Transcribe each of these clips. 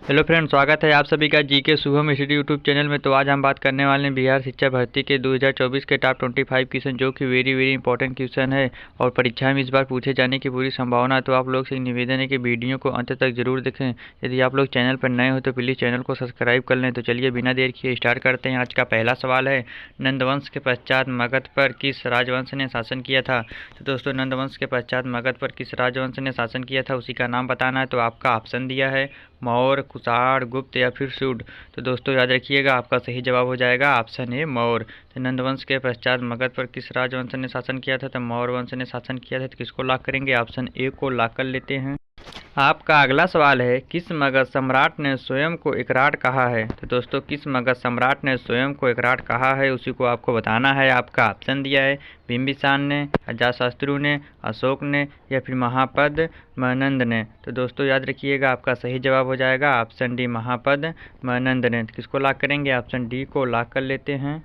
Hello friend, स्वागत है आप सभी का GK Shubham study YouTube channel में। तो आज हम बात करने वाले हैं बिहार शिक्षा भर्ती के 2024 के टॉप 25 क्वेश्चन, जो कि वेरी इंपॉर्टेंट क्वेश्चन है और परीक्षा में इस बार पूछे जाने की पूरी संभावना है। तो आप लोग से निवेदन है कि वीडियो को अंत तक जरूर देखें। यदि आप लोग चैनल पर नए हो तो प्लीज़ चैनल को सब्सक्राइब कर लें। तो चलिए बिना देर किए स्टार्ट करते हैं। आज का पहला सवाल है, नंदवंश के पश्चात मगध पर किस राजवंश ने शासन किया था। तो दोस्तों, नंदवंश के पश्चात मगध पर किस राजवंश ने शासन किया था, उसी का नाम बताना है। तो आपका ऑप्शन दिया है मौर्य, कुषाण, गुप्त या फिर शुड। तो दोस्तों याद रखिएगा, आपका सही जवाब हो जाएगा ऑप्शन ए मौर्य। तो नंदवंश के पश्चात मगध पर किस राजवंश ने शासन किया था, तो मौर्य वंश ने शासन किया था। तो किसको लॉक करेंगे, ऑप्शन ए को लॉक कर लेते हैं। आपका अगला सवाल है, किस मगध सम्राट ने स्वयं को एकराट कहा है। तो दोस्तों, किस मगध सम्राट ने स्वयं को एकराट कहा है, उसी को आपको बताना है। आपका ऑप्शन दिया है बिंबिसार ने, अजातशत्रु ने, अशोक ने या फिर महापद महानंद ने। तो दोस्तों याद रखिएगा, आपका सही जवाब हो जाएगा ऑप्शन डी महापद महानंद ने। तो किसको लॉक करेंगे, ऑप्शन डी को लॉक कर लेते हैं।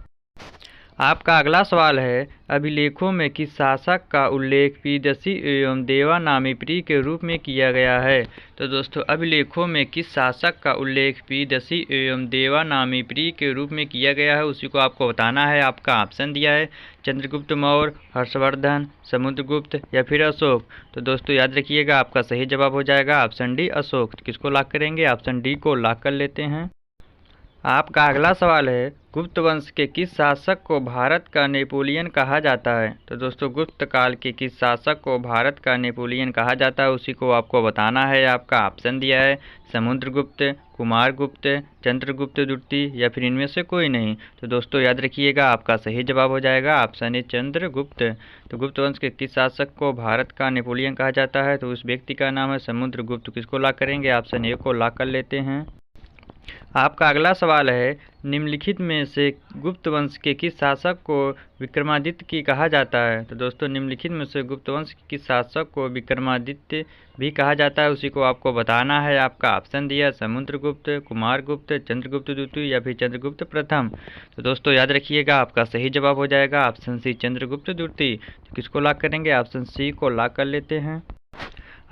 आपका अगला सवाल है, अभिलेखों में किस शासक का उल्लेख पीदसी एवं देवानामिप्री के रूप में किया गया है। तो दोस्तों, अभिलेखों में किस शासक का उल्लेख पीदसी एवं देवानामिप्री के रूप में किया गया है, उसी को आपको बताना है। आपका ऑप्शन दिया है चंद्रगुप्त मौर्य, हर्षवर्धन, समुद्रगुप्त या फिर अशोक। तो दोस्तों याद रखिएगा, आपका सही जवाब हो जाएगा ऑप्शन डी अशोक। तो किसको लॉक करेंगे, ऑप्शन डी को लॉक कर लेते हैं। आपका अगला सवाल है, गुप्त वंश के किस शासक को भारत का नेपोलियन कहा जाता है। तो दोस्तों, गुप्त काल के किस शासक को भारत का नेपोलियन कहा जाता है, उसी को आपको बताना है। आपका ऑप्शन दिया है समुद्रगुप्त, कुमारगुप्त, चंद्रगुप्त द्वितीय या फिर इनमें से कोई नहीं। तो दोस्तों याद रखिएगा, आपका सही जवाब हो जाएगा ऑप्शन ए चंद्रगुप्त। तो गुप्त वंश के किस शासक को भारत का नेपोलियन कहा जाता है, तो उस व्यक्ति का नाम है समुद्रगुप्त। किसको लॉक करेंगे, ऑप्शन ए को लॉक कर लेते हैं। आपका अगला सवाल है, निम्नलिखित में से गुप्त वंश के किस शासक को विक्रमादित्य की कहा जाता है। तो दोस्तों, निम्नलिखित में से गुप्त वंश के किस शासक को विक्रमादित्य भी कहा जाता है, उसी को आपको बताना है। आपका ऑप्शन दिया समुद्रगुप्त, कुमारगुप्त, चंद्रगुप्त द्वितीय या फिर चंद्रगुप्त प्रथम। तो दोस्तों याद रखिएगा, आपका सही जवाब हो जाएगा ऑप्शन सी चंद्रगुप्त द्वितीय। तो किसको लॉक करेंगे, ऑप्शन सी को लॉक कर लेते हैं।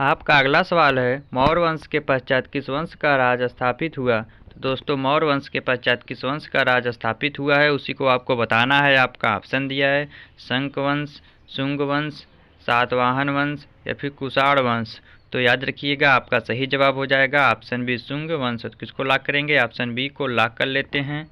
आपका अगला सवाल है, मौर्य वंश के पश्चात किस वंश का राज स्थापित हुआ। तो दोस्तों, मौर्य वंश के पश्चात किस वंश का राज स्थापित हुआ है, उसी को आपको बताना है। आपका ऑप्शन दिया है शंख वंश, शुंग वंश, सातवाहन वंश या फिर कुषाण वंश। तो याद रखिएगा, आपका सही जवाब हो जाएगा ऑप्शन बी शुंग वंश। तो किसको लॉक करेंगे, ऑप्शन बी को लॉक कर लेते हैं।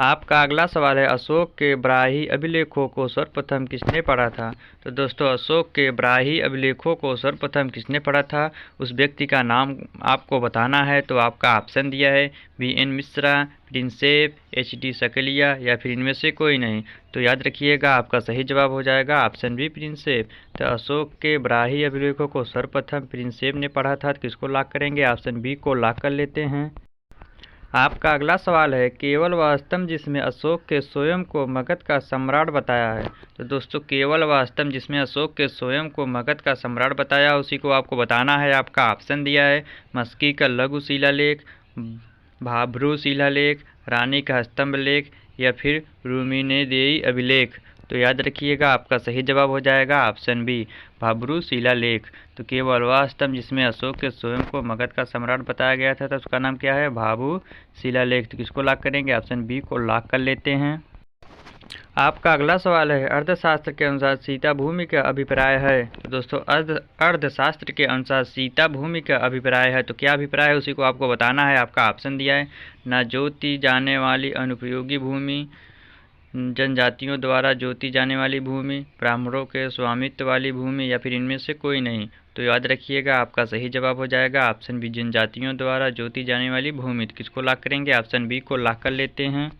आपका अगला सवाल है, अशोक के ब्राही अभिलेखों को सर्वप्रथम किसने पढ़ा था। तो दोस्तों, अशोक के ब्राही अभिलेखों को सर्वप्रथम किसने पढ़ा था, उस व्यक्ति का नाम आपको बताना है। तो आपका ऑप्शन दिया है V N. Mishra, Prinsep, H D. Sankalia या फिर इनमें से कोई नहीं। तो याद रखिएगा, आपका सही जवाब हो जाएगा ऑप्शन बी प्रिंसेप। तो अशोक के ब्राही अभिलेखों को सर्वप्रथम प्रिंसेप ने पढ़ा था। तो किसको लॉक करेंगे, ऑप्शन बी को लॉक कर लेते हैं। आपका अगला सवाल है, केवल वह स्तंभ जिसमें अशोक के स्वयं को मगध का सम्राट बताया है। तो दोस्तों, केवल वह स्तंभ जिसमें अशोक के स्वयं को मगध का सम्राट बताया, उसी को आपको बताना है। आपका ऑप्शन दिया है मस्की का लघु शिलालेख, भाभरू शिलालेख, रानी का स्तंभ लेख या फिर रूमिनेदेई अभिलेख। तो याद रखिएगा, आपका सही जवाब हो जाएगा ऑप्शन बी भाभरू शिलालेख। तो केवल वह स्तंभ जिसमें अशोक के स्वयं को मगध का सम्राट बताया गया था, तो उसका नाम क्या है, भाभू शिलालेख। तो किसको लॉक करेंगे, ऑप्शन बी को लॉक कर लेते हैं। आपका अगला सवाल है, अर्थशास्त्र के अनुसार सीता भूमि का अभिप्राय है। तो दोस्तों, अर्थशास्त्र के अनुसार सीता भूमि का अभिप्राय है। तो क्या अभिप्राय है, उसी को आपको बताना है। आपका ऑप्शन दिया है न जोती जाने वाली अनुपयोगी भूमि, जनजातियों द्वारा जोती जाने वाली भूमि, ब्राह्मणों के स्वामित्व वाली भूमि या फिर इनमें से कोई नहीं। तो याद रखिएगा, आपका सही जवाब हो जाएगा ऑप्शन बी जनजातियों द्वारा जोती जाने वाली भूमि। तो किसको लॉक करेंगे, ऑप्शन बी को लॉक कर लेते हैं।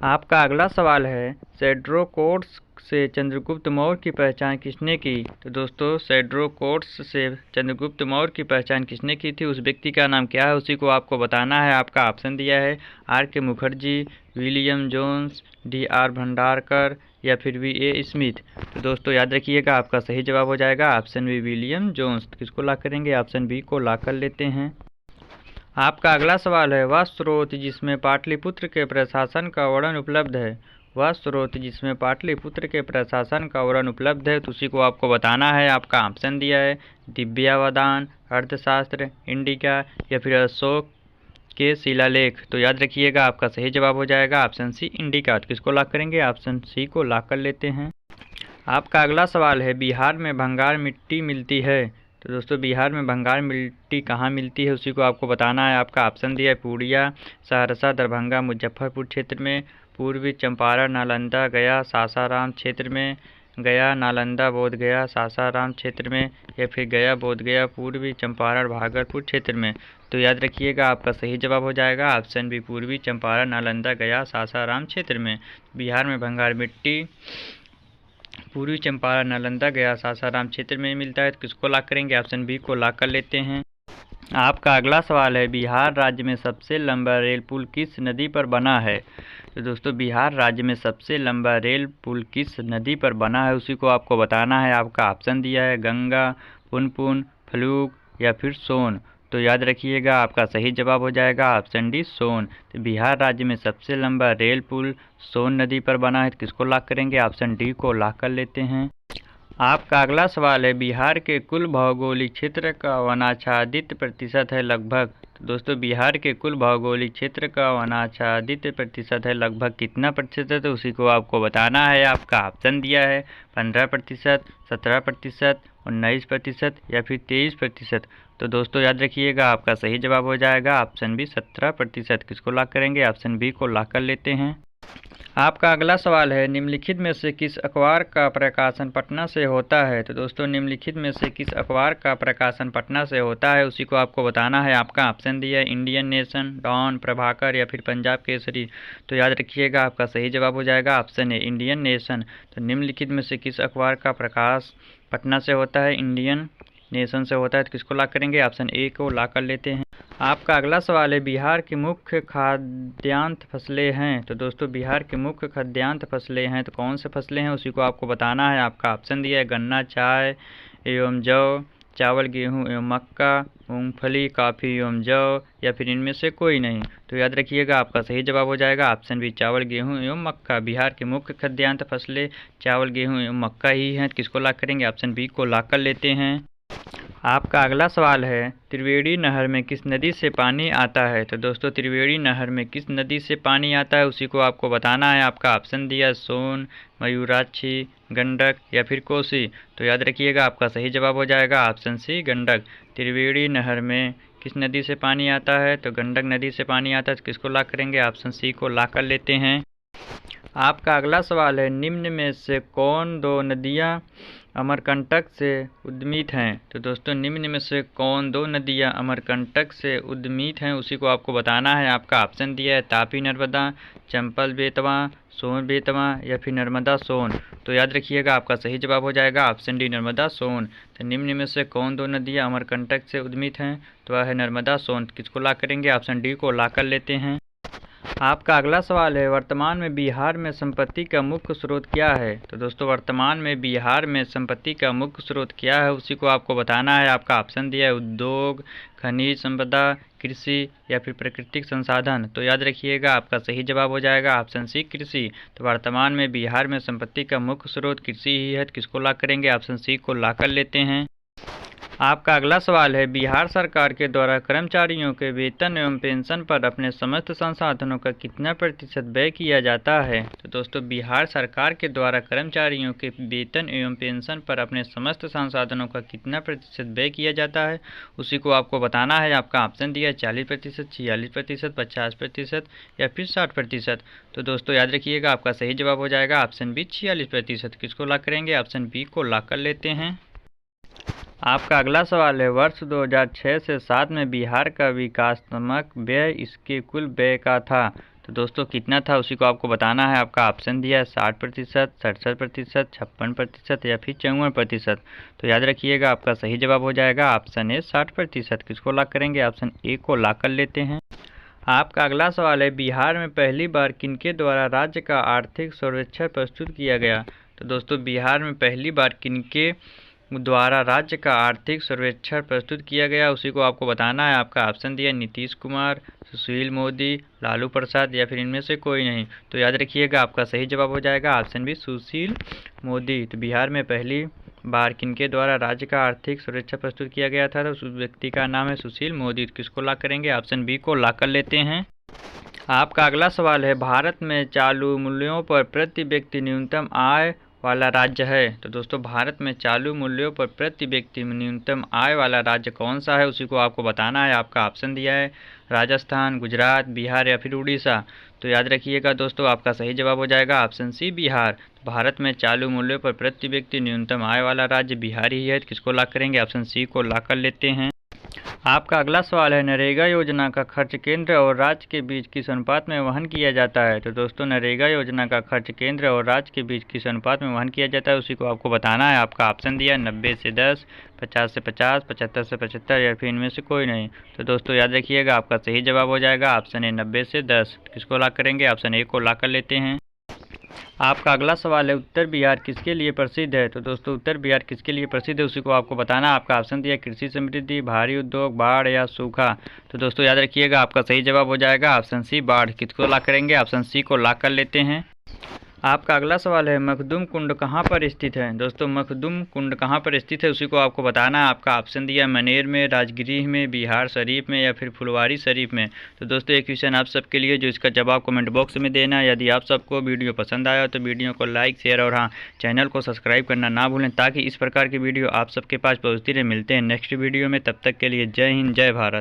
आपका अगला सवाल है, सेड्रोकोट्स से चंद्रगुप्त मौर्य की पहचान किसने की। तो दोस्तों, सेड्रोकोट्स से चंद्रगुप्त मौर्य की पहचान किसने की थी, उस व्यक्ति का नाम क्या है, उसी को आपको बताना है। आपका ऑप्शन दिया है R K. Mukherjee, William Jones, D R. Bhandarkar या फिर वी.ए. स्मिथ। तो दोस्तों याद रखिएगा, आपका सही जवाब हो जाएगा ऑप्शन बी विलियम जोन्स। तो किसको लॉक करेंगे, ऑप्शन बी को लॉक कर लेते हैं। आपका अगला सवाल है, वह स्रोत जिसमें पाटलिपुत्र के प्रशासन का वर्णन उपलब्ध है। वह स्रोत जिसमें पाटलिपुत्र के प्रशासन का वर्णन उपलब्ध है, तो उसी को आपको बताना है। आपका ऑप्शन दिया है दिव्यावदान, अर्थशास्त्र, इंडिका या फिर अशोक के शिलालेख। तो याद रखिएगा आपका सही जवाब हो जाएगा ऑप्शन सी इंडिका। तो किसको लॉक करेंगे? ऑप्शन सी को लॉक कर लेते हैं। आपका अगला सवाल है बिहार में भंगार मिट्टी मिलती है। तो दोस्तों बिहार में भंगार मिट्टी कहाँ मिलती है उसी को आपको बताना है। आपका ऑप्शन दिया है पूर्णिया, सहरसा, दरभंगा, मुजफ्फरपुर क्षेत्र में, पूर्वी चंपारण, नालंदा, गया, सासाराम क्षेत्र में, गया, नालंदा, बोधगया, सासाराम क्षेत्र में, या फिर गया, बोधगया, पूर्वी चंपारण, भागलपुर क्षेत्र में। तो याद रखिएगा आपका सही जवाब हो जाएगा ऑप्शन बी पूर्वी चंपारण, नालंदा, गया, सासाराम क्षेत्र में। बिहार में भंगार मिट्टी पूर्वी चंपारण, नालंदा, गया, सासाराम क्षेत्र में मिलता है। तो किसको लॉक करेंगे? ऑप्शन बी को लॉक कर लेते हैं। आपका अगला सवाल है बिहार राज्य में सबसे लंबा रेल पुल किस नदी पर बना है। तो दोस्तों बिहार राज्य में सबसे लंबा रेल पुल किस नदी पर बना है उसी को आपको बताना है। आपका ऑप्शन दिया है गंगा, पुनपुन, फ्लूक या फिर सोन। तो याद रखिएगा आपका सही जवाब हो जाएगा ऑप्शन डी सोन। तो बिहार राज्य में सबसे लंबा रेल पुल सोन नदी पर बना है। तो किसको लॉक करेंगे? ऑप्शन डी को लॉक कर लेते हैं। आपका अगला सवाल है बिहार के कुल भौगोलिक क्षेत्र का वनाच्छादित प्रतिशत है लगभग। तो दोस्तों बिहार के कुल भौगोलिक क्षेत्र का वनाच्छादित प्रतिशत है लगभग कितना प्रतिशत है उसी को आपको बताना है। आपका ऑप्शन दिया है 15%, 17%, 19% या फिर 23%। तो दोस्तों याद रखिएगा आपका सही जवाब हो जाएगा ऑप्शन बी 17%। किसको लॉक करेंगे? ऑप्शन बी को लॉक कर लेते हैं। आपका अगला सवाल है निम्नलिखित में से किस अखबार का प्रकाशन पटना से होता है। तो दोस्तों निम्नलिखित में से किस अखबार का प्रकाशन पटना से होता है उसी को आपको बताना है। आपका ऑप्शन दिया है इंडियन नेशन, डॉन, प्रभाकर या फिर पंजाब केसरी। तो याद रखिएगा आपका सही जवाब हो जाएगा ऑप्शन है इंडियन नेशन। तो निम्नलिखित में से किस अखबार का प्रकाश पटना से होता है? इंडियन नेशन से होता है। तो किसको लॉक करेंगे? ऑप्शन ए को लॉक कर लेते हैं। आपका अगला सवाल है बिहार की मुख्य खाद्यान्न फसलें हैं। तो दोस्तों बिहार की मुख्य खाद्यान्न फसलें हैं तो कौन से फसलें हैं उसी को आपको बताना है। आपका ऑप्शन दिया है गन्ना, चाय एवं जौ, चावल, गेहूं एवं मक्का, मूंगफली, कॉफ़ी एवं जौ या फिर इनमें से कोई नहीं। तो याद रखिएगा आपका सही जवाब हो जाएगा ऑप्शन बी चावल, गेहूं एवं मक्का। बिहार की मुख्य खाद्यान्न फसलें चावल, गेहूं एवं मक्का ही हैं। तो किसको लॉक करेंगे? ऑप्शन बी को लॉक कर लेते हैं। आपका अगला सवाल है त्रिवेणी नहर में किस नदी से पानी आता है। तो दोस्तों त्रिवेणी नहर में किस नदी से पानी आता है उसी को आपको बताना है। आपका ऑप्शन दिया सोन, मयूराक्षी, गंडक या फिर कोसी। तो याद रखिएगा आपका सही जवाब हो जाएगा ऑप्शन सी गंडक। त्रिवेणी नहर में किस नदी से पानी आता है? तो गंडक नदी से पानी आता है। तो किसको लॉक करेंगे? ऑप्शन सी को लॉक कर लेते हैं। आपका अगला सवाल है निम्न में से कौन दो नदियाँ अमरकंटक से उद्मित हैं। तो दोस्तों निम्न में से कौन दो नदियाँ अमरकंटक से उद्मित हैं उसी को आपको बताना है। आपका ऑप्शन दिया है तापी नर्मदा, चंबल बेतवा, सोन बेतवा या फिर नर्मदा सोन। तो याद रखिएगा आपका सही जवाब हो जाएगा ऑप्शन डी नर्मदा सोन। तो निम्न में से कौन दो नदियाँ अमरकंटक से उद्मित हैं? तो वह है नर्मदा सोन। किसको लॉक करेंगे? ऑप्शन डी को लॉक कर लेते हैं। आपका अगला सवाल है वर्तमान में बिहार में संपत्ति का मुख्य स्रोत क्या है। तो दोस्तों वर्तमान में बिहार में संपत्ति का मुख्य स्रोत क्या है उसी को आपको बताना है। आपका ऑप्शन दिया है उद्योग, खनिज संपदा, कृषि या फिर प्राकृतिक संसाधन। तो याद रखिएगा आपका सही जवाब हो जाएगा ऑप्शन सी कृषि। तो वर्तमान में बिहार में संपत्ति का मुख्य स्रोत कृषि ही है। तो किसको लॉक करेंगे? ऑप्शन सी को लॉक कर लेते हैं। आपका अगला सवाल है बिहार सरकार के द्वारा कर्मचारियों के वेतन एवं पेंशन पर अपने समस्त संसाधनों का कितना प्रतिशत व्यय किया जाता है। तो दोस्तों बिहार सरकार के द्वारा कर्मचारियों के वेतन एवं पेंशन पर अपने समस्त संसाधनों का कितना प्रतिशत व्यय किया जाता है उसी को आपको बताना है। आपका ऑप्शन दिया है 40%, 46%, 50% या फिर 60%। तो दोस्तों याद रखिएगा आपका सही जवाब हो जाएगा ऑप्शन बी 46%। किसको लॉक करेंगे? ऑप्शन बी को लॉक कर लेते हैं। आपका अगला सवाल है वर्ष 2006 से 7 में बिहार का विकासात्मक व्यय इसके कुल व्यय का था। तो दोस्तों कितना था उसी को आपको बताना है। आपका ऑप्शन दिया है 60%, 67%, 56% या फिर 54%। तो याद रखिएगा आपका सही जवाब हो जाएगा ऑप्शन ए 60%। किसको लॉक करेंगे? ऑप्शन ए को लॉक कर लेते हैं। आपका अगला सवाल है बिहार में पहली बार किनके द्वारा राज्य का आर्थिक सर्वेक्षण प्रस्तुत किया गया। तो दोस्तों बिहार में पहली बार किनके द्वारा राज्य का आर्थिक सर्वेक्षण प्रस्तुत किया गया उसी को आपको बताना है। आपका ऑप्शन दिया नीतीश कुमार, सुशील मोदी, लालू प्रसाद या फिर इनमें से कोई नहीं। तो याद रखिएगा आपका सही जवाब हो जाएगा ऑप्शन बी सुशील मोदी। तो बिहार में पहली बार किनके द्वारा राज्य का आर्थिक सुरक्षा प्रस्तुत किया गया था? तो उस व्यक्ति का नाम है सुशील मोदी। किसको लॉक करेंगे? ऑप्शन बी को लॉक कर लेते हैं। आपका अगला सवाल है, भारत में चालू मूल्यों पर प्रति व्यक्ति न्यूनतम आय वाला राज्य है? तो दोस्तों भारत में चालू मूल्यों पर प्रति व्यक्ति न्यूनतम आय वाला राज्य कौन सा है, उसी को आपको बताना है। आपका ऑप्शन दिया है राजस्थान, गुजरात, बिहार या फिर उड़ीसा। तो याद रखिएगा दोस्तों, आपका सही जवाब हो जाएगा ऑप्शन सी बिहार। तो भारत में चालू मूल्यों पर प्रति व्यक्ति न्यूनतम आय वाला राज्य बिहार ही है। किसको लॉक करेंगे? ऑप्शन सी को लॉक कर लेते हैं। आपका अगला सवाल है, नरेगा योजना का खर्च केंद्र और राज्य के बीच किस अनुपात में वहन किया जाता है? तो दोस्तों नरेगा योजना का खर्च केंद्र और राज्य के बीच किस अनुपात में वहन किया जाता है, उसी को आपको बताना है। आपका ऑप्शन दिया 90 से 10, 50 से 50, 75 से 75 या फिर इनमें से कोई नहीं। तो दोस्तों याद रखिएगा, आपका सही जवाब हो जाएगा ऑप्शन ए 90 से 10। किसको लॉक करेंगे? ऑप्शन ए को लॉक कर लेते हैं। आपका अगला सवाल है, उत्तर बिहार किसके लिए प्रसिद्ध है? तो दोस्तों उत्तर बिहार किसके लिए प्रसिद्ध है, उसी को आपको बताना। आपका ऑप्शन दिया कृषि समृद्धि, भारी उद्योग, बाढ़ या सूखा। तो दोस्तों याद रखिएगा, आपका सही जवाब हो जाएगा ऑप्शन सी बाढ़। किसको लॉक करेंगे? ऑप्शन सी को लॉक कर लेते हैं। आपका अगला सवाल है, मखदूम कुंड कहाँ पर स्थित है? दोस्तों मखदूम कुंड कहाँ पर स्थित है, उसी को आपको बताना है। आपका ऑप्शन दिया मनेर में, राजगीर में, बिहार शरीफ में या फिर फुलवारी शरीफ में। तो दोस्तों एक क्वेश्चन आप सबके लिए, जो इसका जवाब कमेंट बॉक्स में देना है। यदि आप सबको वीडियो पसंद आया तो वीडियो को लाइक, शेयर और हाँ चैनल को सब्सक्राइब करना ना भूलें, ताकि इस प्रकार की वीडियो आप सबके पास पहुँचती रहे। मिलते हैं नेक्स्ट वीडियो में, तब तक के लिए जय हिंद, जय भारत।